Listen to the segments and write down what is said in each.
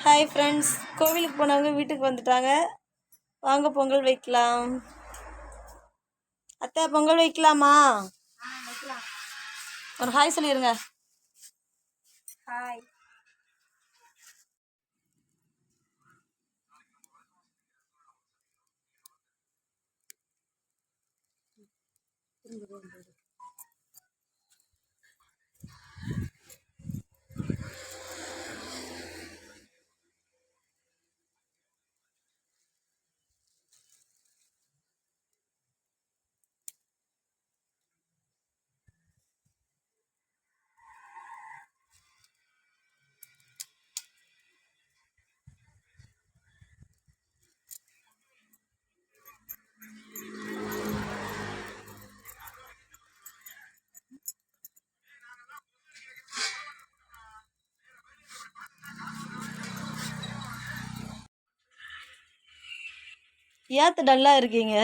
Hi friends, கோவிலுக்கு போனவங்க வீட்டுக்கு வந்துட்டாங்க. வாங்க பொங்கல் வைக்கலாம். அத்தை, பொங்கல் வைக்கலாமா? ஒரு ஹாய் சொல்லிடுங்க. ஹாய். ஏத்து டல்லா இருக்கீங்க?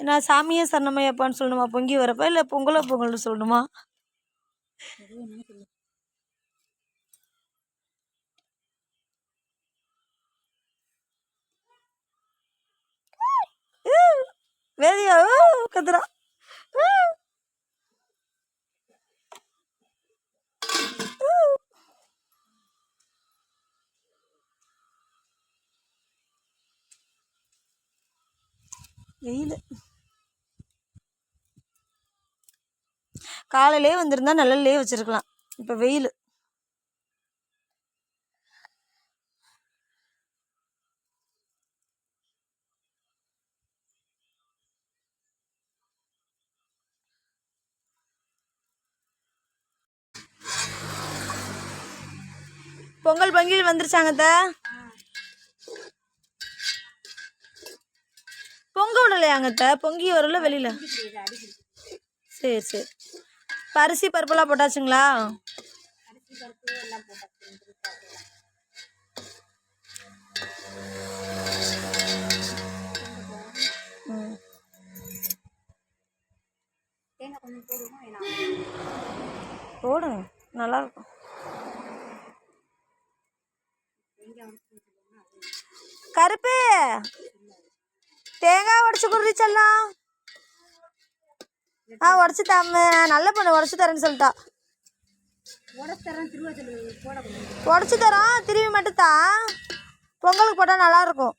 நான் சாமியே சரணமையப்பான்னு சொல்லணுமா பொங்கி வரப்ப, இல்லை பொங்கல்னு சொல்லணுமா? வேதியா கத்துறா. வெயில் காலையிலே வந்திருந்தா நல்லலே வச்சிருக்கலாம். இப்போ வெயில். பொங்கல் வந்துருச்சாங்க. பொங்க விடலையாங்க? பொங்கி வரல வெளியில. சரி சரி. அரிசி பருப்பெல்லாம் போட்டாச்சுங்களா? போடுங்க, நல்லா இருக்கும். கருப்பு தேங்காய் உடச்சு குடிச்சலாம். உடச்சு தாம நல்ல பொண்ணு, உடச்சு தரேன்னு சொல்லிட்டா. உடச்சு தரோம், திரும்பி மட்டும் தான். பொங்கலுக்கு போட்டால் நல்லா இருக்கும்.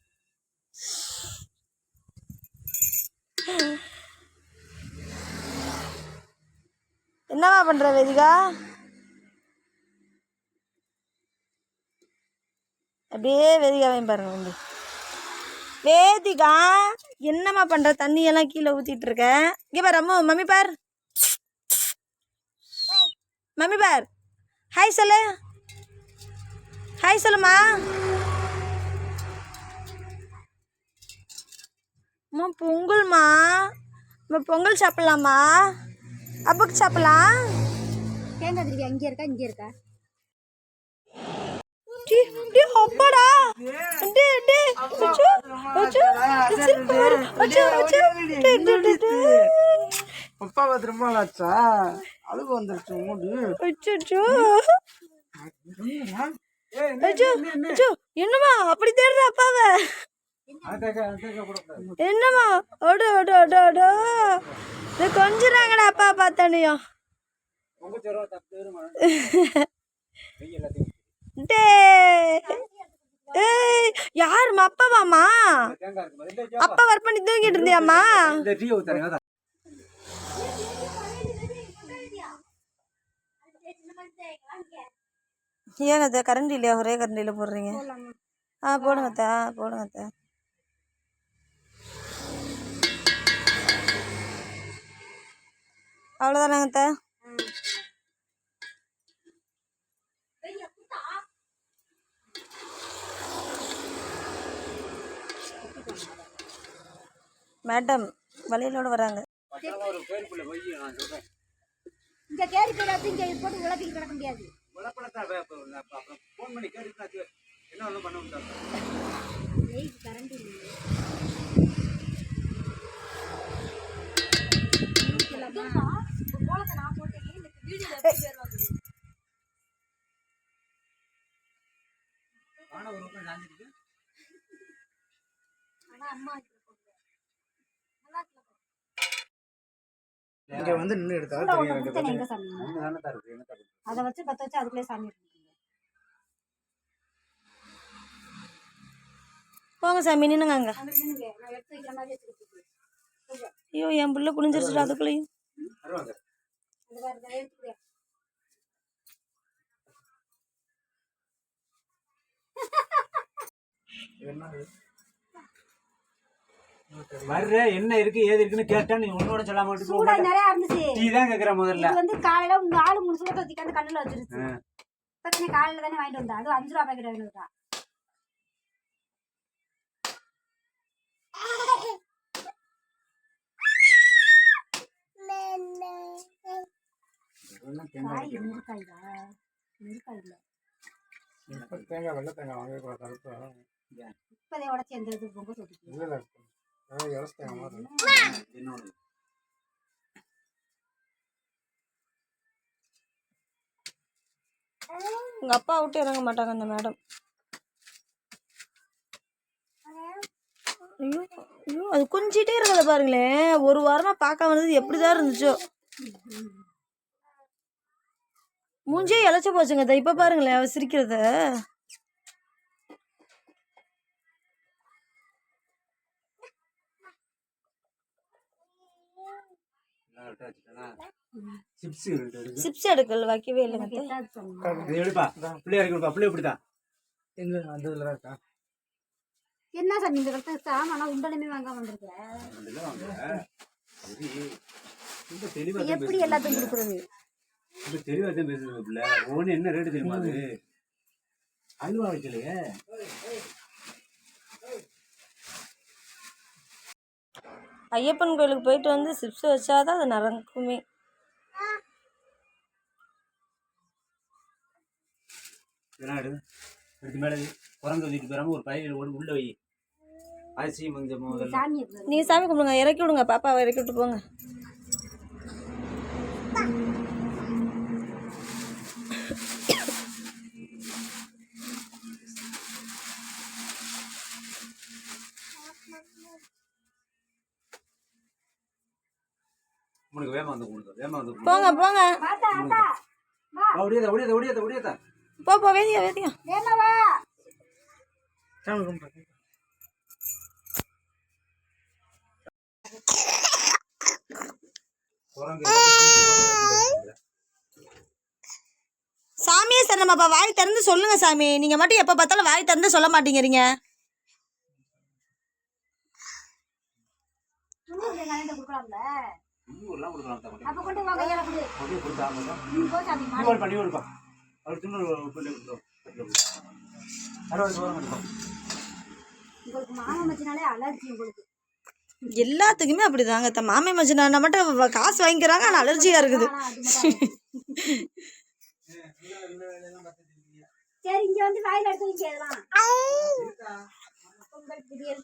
என்னவா பண்ற வேதிகா? அப்படியே வேதிகாவையும் பாருங்க. வந்து வேதிகா என்னம்மா பண்ற? தண்ணியெல்லாம் கீழே ஊத்திட்டு இருக்க. இங்கே பாரு அம்மா, மம்மி பார், மம்மி பார். ஹாய் சொல்லு, ஹாய் சொல்லுமா. அம்மா பொங்கல்மா, நம்ம பொங்கல் சாப்பிடலாமா? அப்புக்கு சாப்பிடலாம். தேங்காய் திருவி அங்கே இருக்கா இங்கே இருக்கா? அப்பாடா, அப்பா திரும்பலாச்சா? அழுகு வந்துருச்சு. என்னமா அப்படி தேடுற அப்பாவை? என்னமா கொஞ்சிறாங்கடா அப்பா பார்த்தானியும். யாருமா? அப்பாவாமா? அப்பா ஒர்க் பண்ணி தூங்கிட்டு இருந்தியாம்மா? ஏங்க கரண்ட் இல்லையா? ஒரே கரண்டில போடுறீங்க? போடுங்க போடுங்க. அவ்வளோதானாங்க. மேடம் வளையலோட வராங்க. இங்க கேரி போடாது, இங்க போட்டு உலகில் கிடக்க முடியாது. ஃபோன் பண்ணி கேட்டு என்ன ஒன்றும் பண்ண முடியாது. கரண்ட் இல்லை. ஆனால் ஒரு பக்கம் சாஞ்சிருக்கு. இங்க வந்து நின்று எடுத்தா தெரியும் ரெண்டு பேரும். எங்க சாமி ஒன்று தானே தான் இருக்குது. என்ன தான் இருக்குது. அதை வச்சு பற்ற வச்சு அதுக்குள்ளே சாமி இருக்குங்க. போங்க சாமி நின்னுங்க அங்கே. நான் எடுத்து வைக்கிற மாதிரி வச்சுருக்கு. ஐயோ என் பிள்ளை குனிஞ்சிருச்சுடா அதுக்குள்ளேயும். வருவாங்க. அது வேறு தான் எடுத்துக்கிறேன். வர்ற என்ன இருக்கு ஏது இருக்குன்னு கேட்டா நீ உன்னோட சொல்லாம சூடா நிறைய இருந்துச்சு. டீ தான் கேட்குற முதல்ல. இது வந்து காலையில 4 3 சூட ஊத்திக்காந்து கண்ணுல வச்சிருச்சு. பக்கத்துல காலையில தானே வாங்கிட்டு வந்தா. அது 5 ரூபா பாக்கெட் வாங்கிட்டு வந்தா. காய் நெருக்காய்டா. நெருக்காய் இல்ல. தேங்காய் வெள்ளை தேங்காய் வாங்க கருப்பா இப்பதே உடச்சி எந்த இது பொங்க சொல்லிட்டு. இல்லை இறச்சி தேங்காய் மாதிரி என்னோட உங்கள் அப்பா விட்டு இறங்க மாட்டாங்க அந்த மேடம். ஐயோ ஐயோ அது கொஞ்சிட்டே இருக்கிறத பாருங்களேன். ஒரு வாரமாக பார்க்க வந்தது எப்படி தான் இருந்துச்சோ. மூஞ்சே இழைச்சி போச்சுங்க. இப்போ பாருங்களேன் அவ சிரிக்கிறத. சிப்ஸ் எடுக்கல வைக்கவே இல்லைங்க. எப்படிப்பா பிள்ளையா இருக்குப்பா பிள்ளை எப்படிதான் எங்க அந்த இதில் தான் இருக்கா. என்ன சார் இந்த இடத்துல சாமானா உண்டனமே வாங்க வந்திருக்க. எப்படி எல்லாத்தையும் கொடுக்குறது? தெளிவா தான் பேசுறது பிள்ளை. ஒவ்வொன்று என்ன ரேட்டு தெரியுமா? அது அல்வா வைக்கலையே. ஐயப்பன் கோயிலுக்கு போயிட்டு வந்து சிப்ஸ் வச்சாதான் அது நடக்குமே. எடுத்து மேலே குரங்கு வச்சுட்டு போறாம ஒரு பையில உள்ள வை. அரிசி மஞ்சள் முதல்ல சாமி நீ சாமி கும்பிடுங்க. இறக்கி விடுங்க பாப்பாவை. இறக்கி விட்டு போங்க. உனக்கு வேமா வந்து கொடுங்க. வேமா வந்து போங்க போங்க. ஒடியாதா போ வேதியா வேதியா. சாமி கும்பிட்டு சாமியே சார் நம்ம வாய் திறந்து சொல்லுங்க சாமி. நீங்க மட்டும் எப்ப பார்த்தாலும் வாய் திறந்து சொல்ல மாட்டேங்கிறீங்க. அப்ப கொண்டு வாங்க கையால உங்களுக்கு மாமா மச்சினாலே அலர்ஜி. உங்களுக்கு எல்லாத்துக்குமே அப்படிதாங்க. மாமே மச்சினா மட்டும் காசு வாங்கிக்கிறாங்க. ஆனால் அலர்ஜியா இருக்குது. சரி இங்க வந்து வாயில எடுத்து வைங்க. இதெல்லாம் பொங்கல் பிரியல்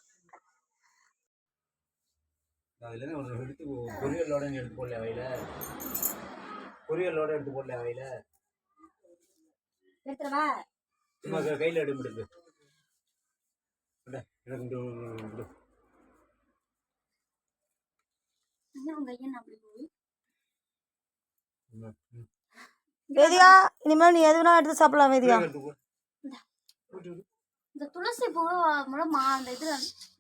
பொரியலோட எடுத்து போடல வயல. பொரியலோட எடுத்து போடல வயல. எடுத்துறவா சும்மா கையில எடுத்து முடியுது. உங்க ஐயன் அப்படி போய் வேதியா இனிமேல் நீ எது வேணா எடுத்து சாப்பிடலாம் வேதியா. இந்த துளசி பூ மேடம் அந்த இது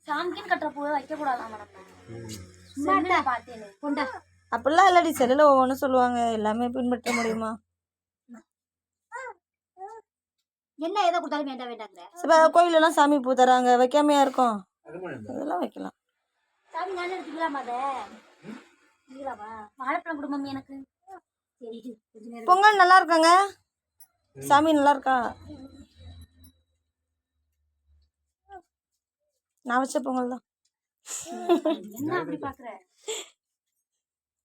சாமிக்குன்னு கட்டுற பூவை வைக்க கூடாதா மேடம்? பார்த்தேன் கொண்டா. அப்படிலாம் இல்லாடி செல்லில் ஒவ்வொன்றும் சொல்லுவாங்க. எல்லாமே பின்பற்ற முடியுமா? என்ன ஏதோ கொடுத்தாலும் வேண்டாம் வேண்டாங்க. இப்போ கோயிலெல்லாம் சாமி பூ தராங்க. வைக்காமையா இருக்கும். அதெல்லாம் வைக்கலாம். சாமி நான் எடுத்துக்கலாமா? அதை எடுத்துக்கலாமா? வாழைப்பழம் கொடு மம்மி எனக்கு. சரி கொஞ்ச நேரம் பொங்கல் நல்லா இருக்காங்க. சாமி நல்லா இருக்கா? நான் வச்ச பொங்கல் தான். என்ன அப்படி பாக்குற?